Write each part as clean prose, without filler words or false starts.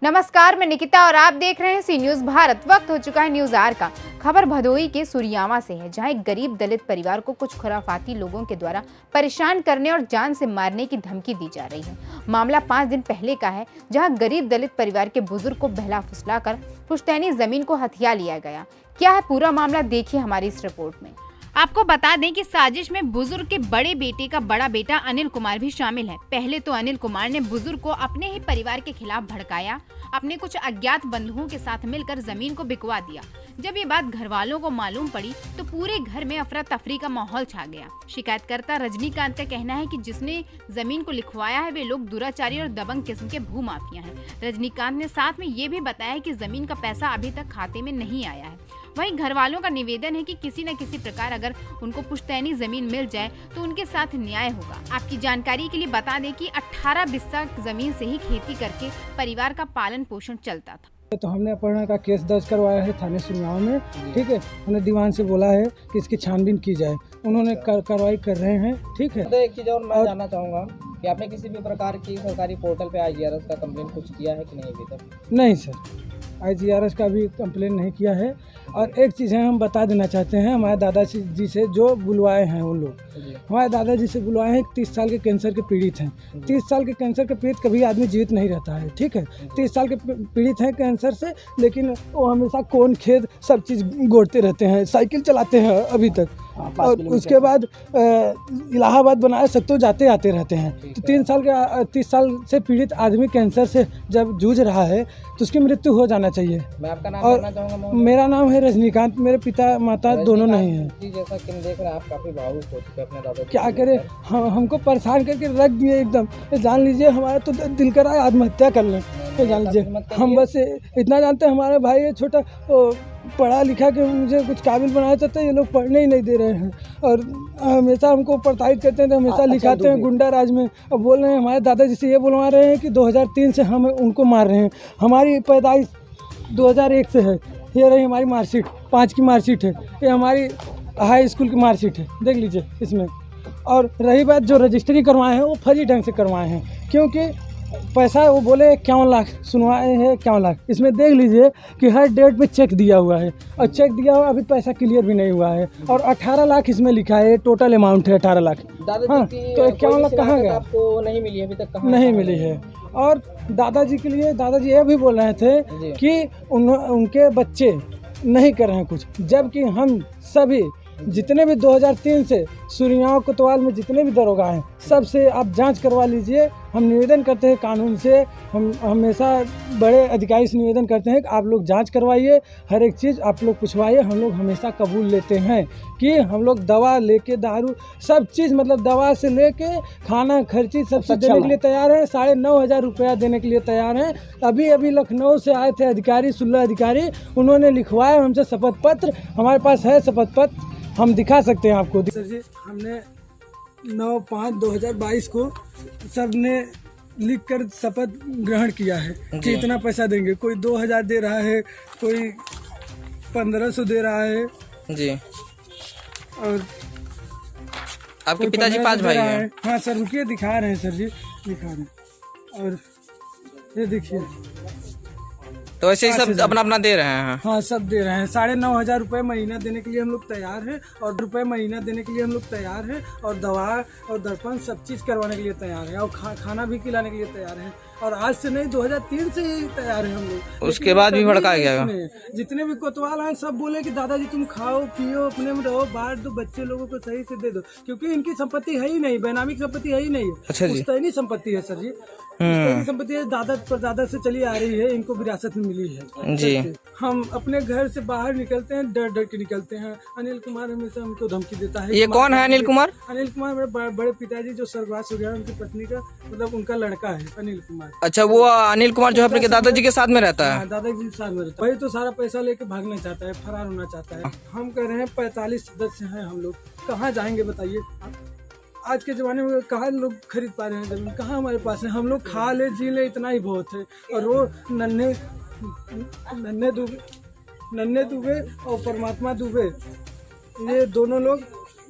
नमस्कार, मैं निकिता और आप देख रहे हैं सी न्यूज भारत। वक्त हो चुका है न्यूज आर का। खबर भदोही के सुरियावा से है, जहां एक गरीब दलित परिवार को कुछ खुराफाती लोगों के द्वारा परेशान करने और जान से मारने की धमकी दी जा रही है। मामला 5 दिन पहले का है, जहां गरीब दलित परिवार के बुजुर्ग को बहला फुसलाकर पुश्तैनी जमीन को हथिया लिया गया। क्या है पूरा मामला, देखिए हमारी इस रिपोर्ट में। आपको बता दें कि साजिश में बुजुर्ग के बड़े बेटे का बड़ा बेटा अनिल कुमार भी शामिल है। पहले तो अनिल कुमार ने बुजुर्ग को अपने ही परिवार के खिलाफ भड़काया, अपने कुछ अज्ञात बंधुओं के साथ मिलकर जमीन को बिकवा दिया। जब ये बात घर वालों को मालूम पड़ी तो पूरे घर में अफरा तफरी का माहौल छा गया। शिकायतकर्ता रजनीकांत का कहना है कि जिसने जमीन को लिखवाया है वे लोग दुराचारी और दबंग किस्म के भूमाफिया हैं। रजनीकांत ने साथ में ये भी बताया कि जमीन का पैसा अभी तक खाते में नहीं आया है। वहीं घर वालों का निवेदन है कि किसी न किसी प्रकार अगर उनको पुश्तैनी जमीन मिल जाए तो उनके साथ न्याय होगा। आपकी जानकारी के लिए बता दें कि 18 बिस्सा जमीन से ही खेती करके परिवार का पालन पोषण चलता था। तो हमने अपहरण का केस दर्ज करवाया है थाने सुरगांव में, ठीक है। उन्हें दीवान से बोला है कि इसकी छानबीन की जाए, उन्होंने कार्रवाई कर रहे हैं, ठीक है। तो एक चीज़ और मैं जानना चाहूँगा कि आपने किसी भी प्रकार की सरकारी पोर्टल पे IGRS का कंप्लेंट कुछ किया है कि नहीं अभी तक? नहीं सर, IGRS का भी कंप्लेन नहीं किया है। और एक चीज़ है, हम बता देना चाहते हैं, हमारे दादाजी से जो बुलवाए हैं उन लोग, हमारे दादाजी से बुलवाए हैं। 30 साल के कैंसर के पीड़ित हैं। 30 साल के कैंसर के पीड़ित कभी आदमी जीवित नहीं रहता है, ठीक है। 30 साल के पीड़ित हैं कैंसर से, लेकिन वो हमेशा कोन खेत सब चीज़ गोड़ते रहते हैं, साइकिल चलाते हैं अभी तक। और उसके बाद इलाहाबाद बनाए सकते जाते आते रहते हैं। तो 30 साल से पीड़ित आदमी कैंसर से जब जूझ रहा है तो उसकी मृत्यु हो जाना चाहिए। मैं आपका नाम और जानना चाहूँगा। मेरा नाम है रजनीकांत, मेरे पिता माता दोनों नहीं हैं। जी, जैसा कि हम देख रहे हैं आप काफ़ी भावुक हो चुके हैं अपने दादा। क्या करें, हमको परेशान करके रख दिए एकदम। जान लीजिए हमारा तो दिल कर रहा है आत्महत्या कर लें। जान लीजिए हम बस इतना जानते हैं, हमारा भाई है छोटा, पढ़ा लिखा के मुझे कुछ काबिल बनाया चाहते हैं, ये लोग पढ़ने ही नहीं दे रहे हैं और हमेशा हमको प्रताड़ित करते हैं, तो हमेशा लिखाते हैं गुंडा राज में। अब बोल रहे हैं हमारे दादाजी से ये बुलवा रहे हैं कि 2003 से हम उनको मार रहे हैं। हमारी पैदाइश 2001 से है। ये रही हमारी मार्कशीट, 5 की मार्कशीट है, ये हमारी हाई स्कूल की मार्कशीट है, देख लीजिए इसमें। और रही बात जो रजिस्ट्री करवाए हैं वो फर्जी ढंग से करवाए हैं, क्योंकि पैसा वो बोले 51 लाख सुनवाए हैं, 51 लाख। इसमें देख लीजिए कि हर डेट पे चेक दिया हुआ है और चेक दिया हुआ अभी पैसा क्लियर भी नहीं हुआ है। और 18 लाख इसमें लिखा है, टोटल अमाउंट है 18 लाख। हाँ, तो 51 लाख कहाँ गया? आपको नहीं मिली अभी तक? कहाँ नहीं मिली है। और दादाजी के लिए दादाजी ये भी बोल रहे थे कि उनके बच्चे नहीं कर रहे हैं कुछ, जबकि हम सभी जितने भी 2003 से सुरियाव कोतवाल में जितने भी दरोगा हैं सबसे आप जांच करवा लीजिए। हम निवेदन करते हैं कानून से, हम हमेशा बड़े अधिकारी से निवेदन करते हैं कि आप लोग जांच करवाइए, हर एक चीज़ आप लोग पूछवाइए। हम लोग हमेशा कबूल लेते हैं कि हम लोग दवा लेके, दारू सब चीज़, मतलब दवा से लेके खाना खर्ची सब चीज़ देने के लिए तैयार हैं। 9,500 रुपया देने के लिए तैयार हैं। अभी लखनऊ से आए थे अधिकारी, 16 अधिकारी, उन्होंने लिखवाया हमसे शपथ पत्र। हमारे पास है शपथ पत्र, हम दिखा सकते हैं आपको। सर जी, हमने 9/5/2022 को सब ने लिख कर शपथ ग्रहण किया है कि इतना पैसा देंगे। कोई 2,000 दे रहा है, कोई 1,500 दे रहा है जी। और आपके पिताजी 5 भाई हैं? हाँ सर, रुकिए दिखा रहे हैं सर जी, दिखा रहे हैं। और ये देखिए, तो ऐसे ही सब अपना अपना दे रहे हैं? हाँ सब दे रहे हैं। 9,500 रुपये महीना देने के लिए हम लोग तैयार हैं, और रुपये महीना देने के लिए हम लोग तैयार हैं, और दवा और दर्पण सब चीज़ करवाने के लिए तैयार हैं, और खाना भी खिलाने के लिए तैयार हैं। और आज से नहीं, 2003 से ही तैयार हैं हम लोग। उसके बाद भी भड़काया गया? जितने भी कोतवाल हैं सब बोले कि दादाजी तुम खाओ पियो, अपने में रहो, बांट दो, बच्चे लोगों को सही से दे दो, क्योंकि इनकी संपत्ति है ही नहीं, बेनामी संपत्ति है ही नहीं है। अच्छा जी, पुश्तैनी संपत्ति है सर जी, पुश्तैनी संपत्ति है, दादा परदादा से चली आ रही है, इनको विरासत में मिली है जी। हम अपने घर से बाहर निकलते हैं, डर डर के निकलते हैं। अनिल कुमार हमेशा हमको धमकी देता है। ये कौन है अनिल कुमार? अनिल कुमार मेरे बड़े पिताजी जो स्वर्गवास हो गया, उनकी पत्नी का, मतलब उनका लड़का है अनिल कुमार। अच्छा, वो अनिल कुमार जो अपने दादाजी के साथ में रहता है? दादाजी के साथ में रहता है। वही तो सारा पैसा लेके भागना चाहता है, फरार होना चाहता है। हम कह रहे हैं 45 सदस्य हैं हम लोग, कहाँ जाएंगे बताइए? आज के ज़माने में कहाँ लोग खरीद पा रहे हैं ज़मीन? कहाँ हमारे पास है? हम लोग खा ले जी ले इतना ही बहुत है। और वो नन्हे दुबे और परमात्मा दुबे, ये दोनों लोग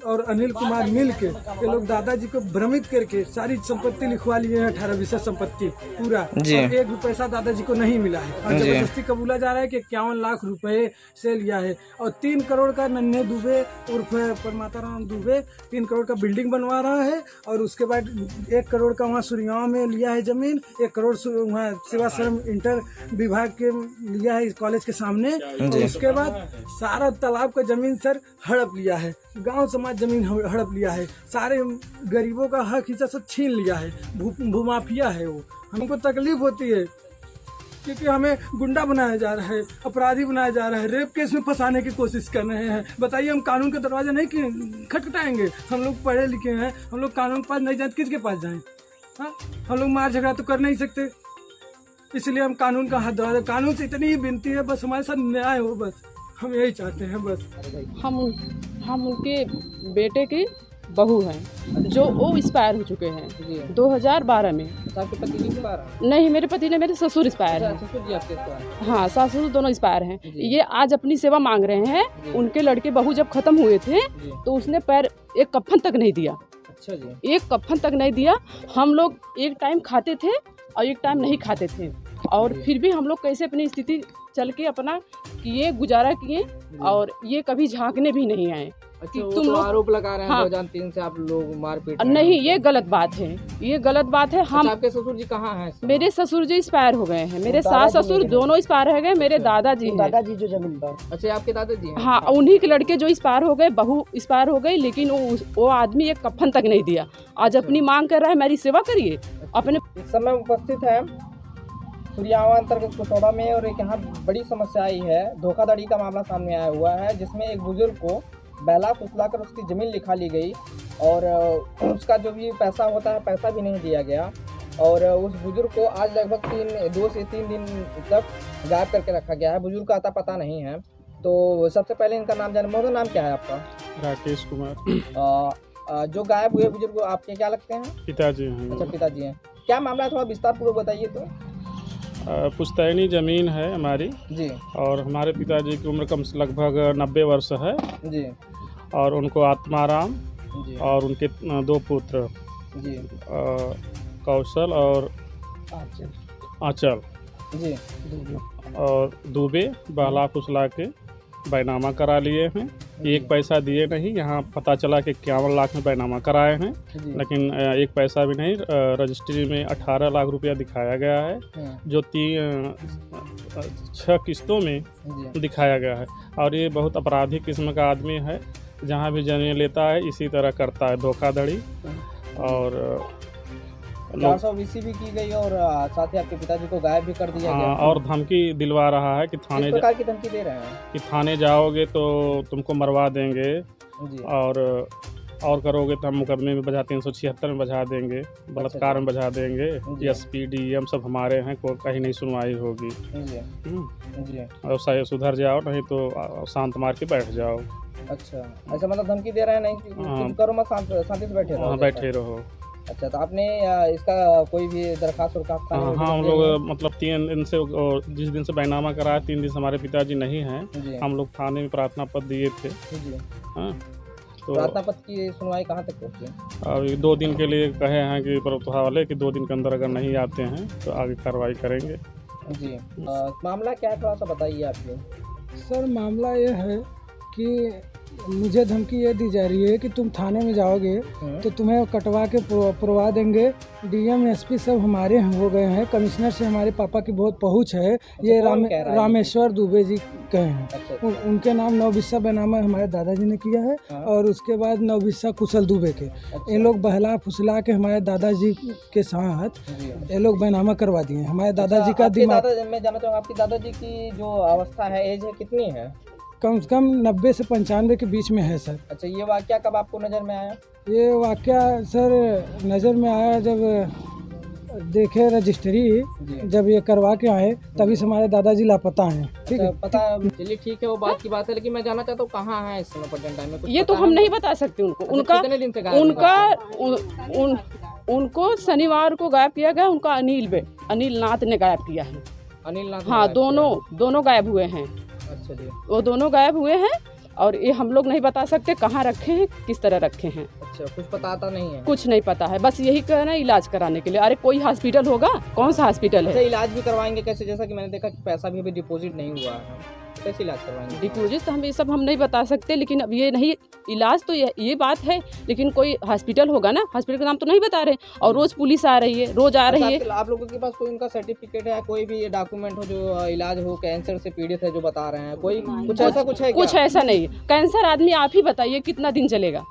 और अनिल कुमार मिल के ये लोग दादाजी को भ्रमित करके सारी संपत्ति लिखवा लिए हैं, 18 संपत्ति पूरा, जी। और एक भी पैसा दादाजी को नहीं मिला है। और जबरदस्ती कबूला जा रहा है कि 51 लाख रुपए से लिया है, और 3 करोड़ का नन्हे दुबे उर्फ परमाता राम दुबे 3 करोड़ का बिल्डिंग बनवा रहा है, और उसके बाद 1 करोड़ का वहाँ सुरियाव में लिया है जमीन, 1 करोड़ वहाँ सेवाश्रम इंटर विभाग के लिया है कॉलेज के सामने, और उसके बाद सारा तालाब का जमीन सर हड़प लिया है, गांव समाज जमीन हड़प लिया है, सारे गरीबों का हक हिस्सा सब छीन लिया है, भूमाफिया है वो। हमको तकलीफ होती है क्योंकि हमें गुंडा बनाया जा रहा है, अपराधी बनाया जा रहा है, रेप केस में फंसाने की कोशिश कर रहे हैं। बताइए हम कानून का दरवाजा नहीं खटखटाएंगे? हम लोग पढ़े लिखे हैं, हम लोग कानून के पास नहीं जाए, किसके पास जाएं? हाँ, हम लोग मार झगड़ा तो कर नहीं सकते, इसलिए हम कानून का हाथ दबा। कानून से इतनी ही विनती है, बस हमारे साथ न्याय हो, बस हम यही चाहते हैं बस। हम उनके बेटे की बहू हैं जो वो एक्सपायर हो चुके हैं 2012 में। आपके पति की एक्सपायर? नहीं, मेरे पति ने, मेरे ससुर एक्सपायर हैं। ससुर जी आपके एक्सपायर? हाँ, ससुर दोनों एक्सपायर हैं। ये आज अपनी सेवा मांग रहे हैं। उनके लड़के बहू जब खत्म हुए थे तो उसने पैर एक कफन तक नहीं दिया। अच्छा जी। एक कफन तक नहीं दिया। हम लोग एक टाइम खाते थे और एक टाइम नहीं खाते थे, और फिर भी हम लोग कैसे अपनी स्थिति चल के अपना किए, गुजारा किए, और ये कभी झांकने भी नहीं आए। अच्छा, तुम लोग आरोप लगा रहे हैं 2003 से आप लोग मारपीट? नहीं, ये गलत बात है, ये गलत बात है। हम आपके ससुर जी कहाँ हैं? मेरे ससुर जी एक्सपायर हो गए हैं, मेरे सास ससुर दोनों एक्सपायर हो गए, मेरे दादाजी हैं। दादाजी जो जमींदार? अच्छा, आपके दादाजी हैं? हाँ, उन्हीं के लड़के जो एक्सपायर हो गए, बहू एक्सपायर हो गई, लेकिन वो आदमी एक कफन तक नहीं दिया। आज अपनी मांग कर रहा है, मेरी सेवा करिए अपने। इस समय उपस्थित है सुरियावा अंतर्गत कुसौड़ा में, और एक यहाँ बड़ी समस्या आई है। धोखाधड़ी का मामला सामने आया हुआ है, जिसमें एक बुजुर्ग को बहला फुसला कर उसकी ज़मीन लिखा ली गई, और उसका जो भी पैसा होता है पैसा भी नहीं दिया गया, और उस बुजुर्ग को आज लगभग 2 से 3 दिन तक गायब करके रखा गया है। बुजुर्ग का आता पता नहीं है। तो सबसे पहले इनका नाम जाने। महोदय, नाम क्या है आपका? राकेश कुमार। जो गायब हुए बुजुर्ग आपके क्या लगते हैं? पिताजी हैं। अच्छा, पिताजी हैं। क्या मामला है, थोड़ा विस्तार पूर्वक बताइए तो। पुश्तैनी ज़मीन है हमारी जी, और हमारे पिताजी की उम्र कम से लगभग 90 वर्ष है जी, और उनको आत्माराम जी, और उनके 2 पुत्र जी, कौशल और आंचल जी, और दुबे बहला फुसला के बैनामा करा लिए हैं। एक पैसा दिए नहीं, यहाँ पता चला कि 51 लाख में बैनामा कराए हैं, जी, लेकिन एक पैसा भी नहीं। रजिस्ट्री में 18 लाख रुपया दिखाया गया है, जो 6 किस्तों में जी। दिखाया गया है। और ये बहुत अपराधी किस्म का आदमी है, जहाँ भी जमीन लेता है इसी तरह करता है, धोखाधड़ी। और 420 भी की गई, और साथ ही आपके पिताजी को गायब भी कर दिया गया। और धमकी दिलवा रहा है कि किस प्रकार की धमकी दे रहे हैं? थाने जाओगे तो तुमको मरवा देंगे, जी, और करोगे तो हम मुकदमे में बजा 376 में बजा देंगे, बलात्कार में बजा देंगे। जी। SP DM सब हमारे हैं, कोई कहीं नहीं सुनवाई होगी। जी, जी। और सही सुधर जाओ, नहीं तो शांत मार के बैठ जाओ। अच्छा, ऐसा मतलब धमकी दे रहे हैं? नहीं, तुम करो मत, शांति से बैठे रहो। वहाँ बैठे रहो। अच्छा, तो आपने इसका कोई भी दरखास्त वरखास्त? हाँ, हम लोग मतलब 3 दिन से, जिस दिन से बैनामा कराया 3 दिन से हमारे पिताजी नहीं हैं। जी, हम लोग थाने में प्रार्थना पत्र दिए थे। जी। हाँ, तो प्रार्थना पत्र की सुनवाई कहाँ तक पहुँची? अब 2 दिन के लिए कहे हैं कि प्रभुता वाले कि 2 दिन के अंदर अगर नहीं आते हैं तो आगे कार्रवाई करेंगे। जी। मामला क्या है, थोड़ा सा बताइए आपके। सर मामला ये है कि मुझे धमकी ये दी जा रही है कि तुम थाने में जाओगे तो तुम्हें कटवा के पुरवा देंगे। DM SP सब हमारे हो गए हैं, कमिश्नर से हमारे पापा की बहुत पहुंच है। ये कौन कह रहा है? रामेश्वर दुबे जी कहे हैं। अच्छा, उनके नाम नौबिस्सा बैनामा हमारे दादाजी ने किया है, हाँ। और उसके बाद नौबिस्सा कुशल दुबे के। इन लोग बहला फुसला के हमारे दादाजी के साथ जी। ये लोग बैनामा करवा दिए। हमारे दादाजी का आपके दिमाग मैं जानना चाहूँगा, आपकी दादाजी की जो अवस्था है, एज है, कितनी है? कम से कम 90 से 95 के बीच में है सर। अच्छा, ये वाकया कब आपको नज़र में आया? ये वाकया सर नज़र में आया जब देखे रजिस्ट्री, जी। जब ये करवा के आए तभी से हमारे दादाजी लापता हैं। ठीक है, पता, चलिए ठीक है, वो बात की बात है, लेकिन मैं जानना चाहता हूँ कहाँ है इस समय प्रेजेंट टाइम में? कुछ ये तो पता हम है? नहीं बता सकते उनको। अच्छा, उनका कितने दिन से गायब है? उनको शनिवार को गायब किया गया। उनका अनिल नाथ ने गायब किया है। अनिल नाथ? हाँ, दोनों गायब हुए हैं। अच्छा जी। वो दोनों गायब हुए हैं, और ये हम लोग नहीं बता सकते कहाँ रखे हैं, किस तरह रखे हैं। अच्छा, कुछ पता आता नहीं है। कुछ नहीं पता है, बस यही कहना है इलाज कराने के लिए। अरे कोई हॉस्पिटल होगा, कौन सा हॉस्पिटल अच्छा, है? इलाज भी करवाएंगे कैसे? जैसा कि मैंने देखा कि पैसा भी अभी डिपॉजिट नहीं हुआ है, कैसे इलाज करवाएंगे? डिपोजिट तो हम ये सब हम नहीं बता सकते, लेकिन अब ये नहीं, इलाज तो ये बात है, लेकिन कोई हॉस्पिटल होगा ना, हॉस्पिटल का नाम तो नहीं बता रहे। और रोज पुलिस आ रही है, रोज आ रही है। आप लोगों के पास कोई उनका सर्टिफिकेट है, कोई भी डॉक्यूमेंट हो जो इलाज हो, कैंसर से पीड़ित है जो बता रहे हैं, कोई कुछ ऐसा कुछ है क्या? कुछ ऐसा नहीं। कैंसर आदमी आप ही बताइए कितना दिन चलेगा?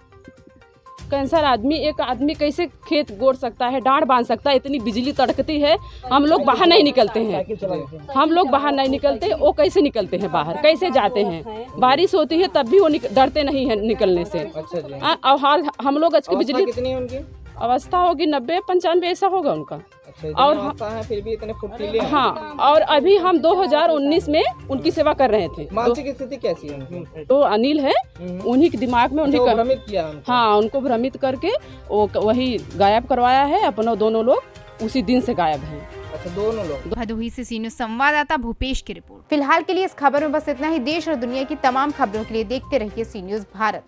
कैंसर आदमी, एक आदमी कैसे खेत गोड़ सकता है, डांड बांध सकता है? इतनी बिजली तड़कती है, हम लोग बाहर नहीं निकलते हैं। हम लोग बाहर नहीं निकलते, वो कैसे निकलते हैं बाहर, कैसे जाते हैं? बारिश होती है तब भी वो डरते नहीं है निकलने से। अच्छा जी। और हाल हम लोग आज की अवस्था बिजली कितनी है उनकी? अवस्था होगी 90-95 ऐसा होगा उनका। अच्छा, और अवस्था है फिर भी इतने फुर्तीले हैं। हाँ, और अभी हम 2019 में उनकी सेवा कर रहे थे। मानसिक स्थिति कैसी है उनकी? तो अनिल है, उन्हीं के दिमाग में अच्छा, उन्हीं वो का, भ्रमित किया उनको। हाँ, उनको भ्रमित करके वो वही गायब करवाया है। अपना दोनों लोग उसी दिन से गायब हैं। अच्छा, दोनों लोग। भदोही से सी न्यूज संवाददाता भूपेश की रिपोर्ट। फिलहाल के लिए इस खबर में बस इतना ही। देश और दुनिया की तमाम खबरों के लिए देखते रहिए सी न्यूज भारत।